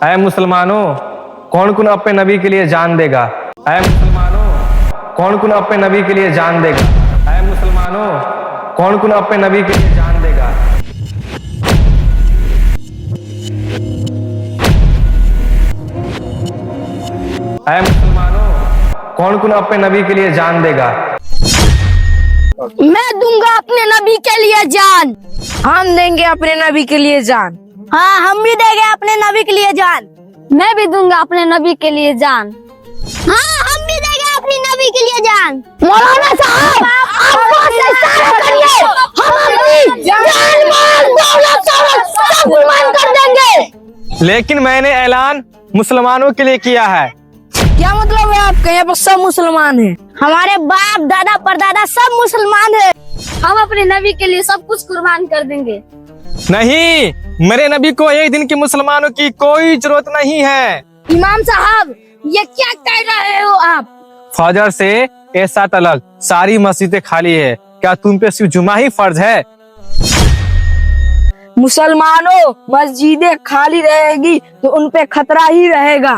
ऐ मुसलमानों, कौन कौन अपने नबी के लिए जान देगा? ऐ मुसलमानों, कौन कौन अपने नबी के लिए जान देगा? ऐ मुसलमानों, कौन कौन अपने नबी के लिए जान देगा? ऐ मुसलमानों, कौन कौन अपने नबी के लिए जान देगा? मैं दूंगा अपने नबी के लिए जान। हम देंगे अपने नबी के लिए जान। हाँ, हम भी देंगे अपने नबी के लिए जान। मैं भी दूंगा अपने नबी के लिए जान। हाँ, हम भी देंगे अपनी नबी के लिए जान। मौलाना साहब, आप बहुत इशारा करिए, हम अपनी जान माल दौलत सब कुर्बान कर देंगे। लेकिन मैंने ऐलान मुसलमानों के लिए किया है। क्या मतलब है आपका? यहाँ पर सब मुसलमान हैं। हमारे बाप दादा परदादा सब मुसलमान हैं। हम अपने नबी के लिए सब कुछ कुर्बान कर देंगे। नहीं, मेरे नबी को एक दिन के मुसलमानों की कोई जरूरत नहीं है। इमाम साहब, ये क्या कह रहे हो आप? फजर से ऐसा तलक सारी मस्जिदें खाली है, क्या तुम पे सिर्फ जुमा ही फर्ज है? मुसलमानों, मस्जिदें खाली रहेगी तो उन पे खतरा ही रहेगा।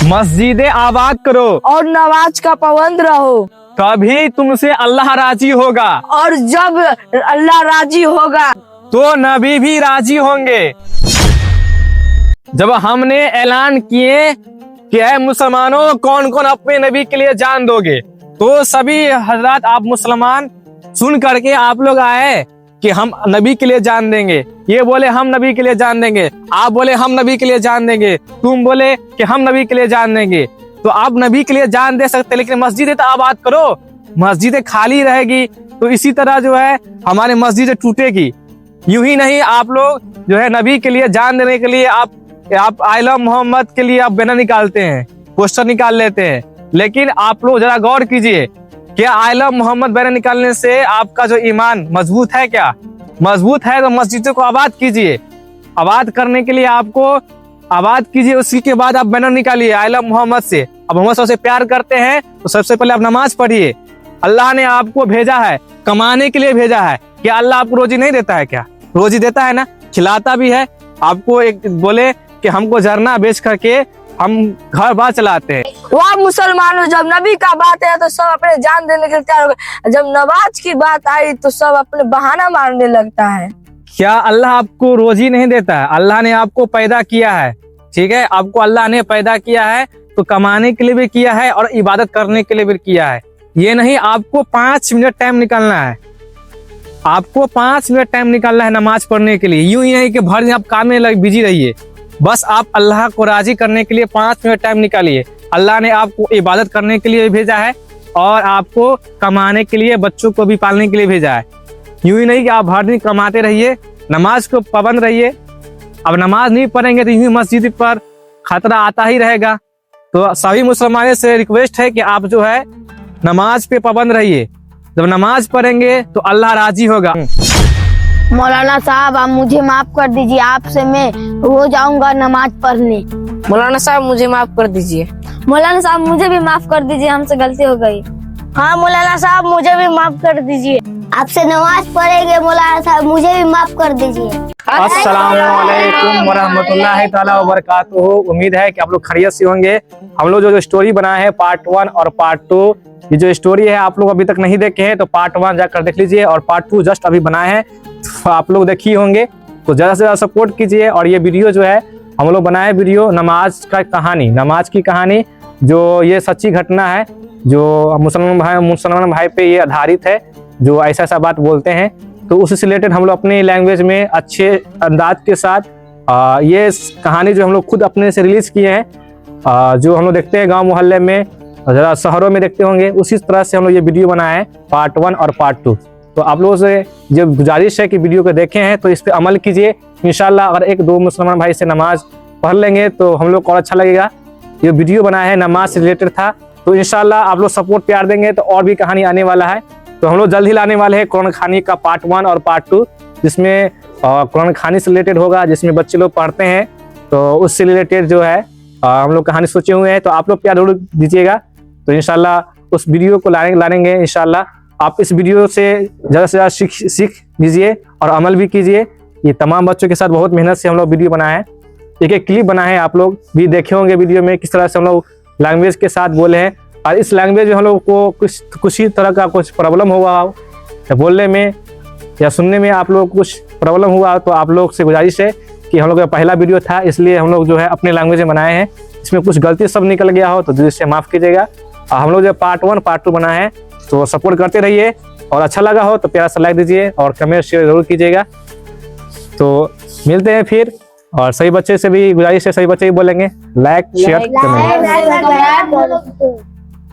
मस्जिदें आबाद करो और नमाज का पाबंद रहो, तभी तुमसे अल्लाह राजी होगा। और जब अल्लाह राजी होगा तो नबी भी राजी होंगे। जब हमने ऐलान किए कि ऐ मुसलमानों, कौन कौन अपने नबी के लिए जान दोगे, तो सभी हजरात आप मुसलमान सुन करके आप लोग आए कि हम नबी के लिए जान देंगे। ये बोले हम नबी के लिए जान देंगे, आप बोले हम नबी के लिए जान देंगे, तुम बोले कि हम नबी के लिए जान देंगे। तो आप नबी के लिए जान दे सकते, लेकिन मस्जिदें तो आबाद करो। मस्जिदें खाली रहेगी तो इसी तरह जो है हमारी मस्जिदें टूटेगी। यूं ही नहीं, आप लोग जो है नबी के लिए जान देने के लिए आप आई लव मोहम्मद के लिए आप बैनर निकालते हैं, पोस्टर निकाल लेते हैं, लेकिन आप लोग जरा गौर कीजिए, क्या आई लव मोहम्मद बैनर निकालने से आपका जो ईमान मजबूत है? क्या मजबूत है? तो मस्जिदों को आबाद कीजिए। आबाद करने के लिए आपको आबाद कीजिए, उसी के बाद आप बैनर निकालिए आई लव मोहम्मद से। अब मोहम्मद से प्यार करते हैं तो सबसे पहले आप नमाज पढ़िए। अल्लाह ने आपको भेजा है, कमाने के लिए भेजा है। क्या अल्लाह आपको रोजी नहीं देता है? क्या रोजी देता है ना, खिलाता भी है। आपको एक बोले कि हमको झरना बेच करके हम घर बार चलाते हैं। वाह मुसलमानों, जब नबी का बात है तो सब अपने जान देने के लिए तैयार हो गए। जब नमाज की बात आई तो सब अपने बहाना मारने लगता है। क्या अल्लाह आपको रोजी नहीं देता है? अल्लाह ने आपको पैदा किया है, ठीक है, आपको अल्लाह ने पैदा किया है तो कमाने के लिए भी किया है और इबादत करने के लिए भी किया है। ये नहीं आपको 5 मिनट टाइम निकालना है, आपको 5 मिनट टाइम निकालना है नमाज पढ़ने के लिए। यूं ही नहीं कि भर दिन आप काम में बिजी रहिए, बस आप अल्लाह को राजी करने के लिए 5 मिनट टाइम निकालिए। अल्लाह ने आपको इबादत करने के लिए भेजा है और आपको कमाने के लिए, बच्चों को भी पालने के लिए भेजा है। यूं ही नहीं कि आप हर दिन कमाते रहिए, नमाज को पाबंद रहिए। अब नमाज नहीं पढ़ेंगे तो यूं ही मस्जिद पर खतरा आता ही रहेगा। तो सभी मुसलमानों से रिक्वेस्ट है कि आप जो है नमाज पे पाबंद रहिए। जब नमाज पढ़ेंगे तो अल्लाह राजी होगा। मौलाना साहब, आप मुझे माफ कर दीजिए, आपसे मैं रोज आऊंगा नमाज पढ़ने। मौलाना साहब, मुझे माफ कर दीजिए। मौलाना साहब, मुझे भी माफ कर दीजिए, हमसे गलती हो गई। हाँ मौलाना साहब, मुझे भी माफ कर दीजिए। आपसे नमाज पढ़ेंगे मौलाना साहब, मुझे भी माफ कर दीजिए। अस्सलामुअलैकुम वरहमतुल्लाहि ताला वबरकातुहू। उम्मीद है कि आप लोग खैरियत से होंगे। हम लोग जो स्टोरी बनाए हैं पार्ट 1 और पार्ट 2, ये जो स्टोरी है आप लोग अभी तक नहीं देखे हैं तो पार्ट 1 जाकर देख लीजिए और पार्ट 2 जस्ट अभी बनाए हैं, तो आप लोग देखिए होंगे। तो ज़्यादा से ज़्यादा सपोर्ट कीजिए। और ये वीडियो जो है हम लोग बनाए वीडियो नमाज का कहानी, नमाज की कहानी, जो ये सच्ची घटना है, जो मुसलमान भाई पे ये आधारित है, जो ऐसा बात बोलते हैं। तो उससे रिलेटेड हम लोग अपनी लैंग्वेज में अच्छे अंदाज के साथ ये कहानी जो हम लोग खुद अपने से रिलीज किए हैं, जो हम लोग देखते हैं गांव मोहल्ले में, ज़रा शहरों में देखते होंगे, उसी तरह से हम लोग ये वीडियो बनाए हैं पार्ट 1 और पार्ट 2। तो आप लोगों से जो गुजारिश है कि वीडियो को देखे हैं तो इस पर अमल कीजिए। इंशाल्लाह अगर 1-2 मुसलमान भाई से नमाज पढ़ लेंगे तो हम लोग को और अच्छा लगेगा। ये वीडियो बनाया है नमाज से रिलेटेड था, तो इंशाल्लाह आप लोग सपोर्ट प्यार देंगे तो और भी कहानी आने वाला है। तो हम लोग जल्द ही लाने वाले हैं कुरान खानी का पार्ट 1 और पार्ट 2, जिसमें कुरान खानी से रिलेटेड होगा, जिसमें बच्चे लोग पढ़ते हैं तो उससे रिलेटेड जो है हम लोग कहानी सोचे हुए हैं। तो आप लोग प्यार जरूर दीजिएगा। तो इंशाल्लाह उस वीडियो को लाएंगे इंशाल्लाह। आप इस वीडियो से ज़्यादा से ज़्यादा सीख लीजिए और अमल भी कीजिए। ये तमाम बच्चों के साथ बहुत मेहनत से हम लोग वीडियो बनाए हैं। एक एक क्लिप बनाए हैं, आप लोग भी देखे होंगे वीडियो में किस तरह से हम लोग लैंग्वेज के साथ बोले हैं। और इस लैंग्वेज में हम लोग को कुछ ही तरह का कुछ प्रॉब्लम हुआ हो या बोलने में या सुनने में आप लोग कुछ प्रॉब्लम हुआ तो आप लोग से गुजारिश है कि हम लोग का पहला वीडियो था, इसलिए हम लोग जो है अपने लैंग्वेज में बनाए हैं। इसमें कुछ गलती सब निकल गया हो तो दिल से माफ़ कीजिएगा। और हम लोग जो पार्ट 1 पार्ट 2 बनाए हैं तो सपोर्ट करते रहिए, और अच्छा लगा हो तो प्यारा सा लाइक दीजिए और कमेंट शेयर जरूर कीजिएगा। तो मिलते हैं फिर, और सही बच्चे से भी गुजारिश है, सही बच्चे ही बोलेंगे लाइक शेयर कमेंट।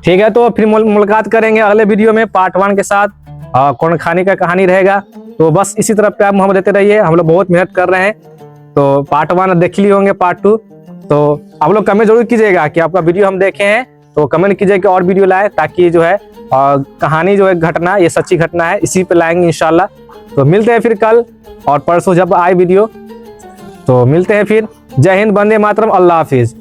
ठीक है, तो फिर मुलाकात करेंगे अगले वीडियो में पार्ट 1 के साथ। कौन खाने का कहानी रहेगा, तो बस इसी तरह प्यार मोहब्बत देते रहिए। हम लोग बहुत मेहनत कर रहे हैं, तो पार्ट 1 देख लिए होंगे, पार्ट 2 तो आप लोग कमेंट जरूर कीजिएगा कि आपका वीडियो हम देखे हैं, तो कमेंट कीजिए कि और वीडियो लाए, ताकि जो है कहानी जो है घटना, ये सच्ची घटना है, इसी पे लाएंगे इंशाल्लाह। तो मिलते हैं फिर कल और परसों जब आए वीडियो, तो मिलते हैं फिर। जय हिंद, वंदे मातरम, अल्लाह हाफिज।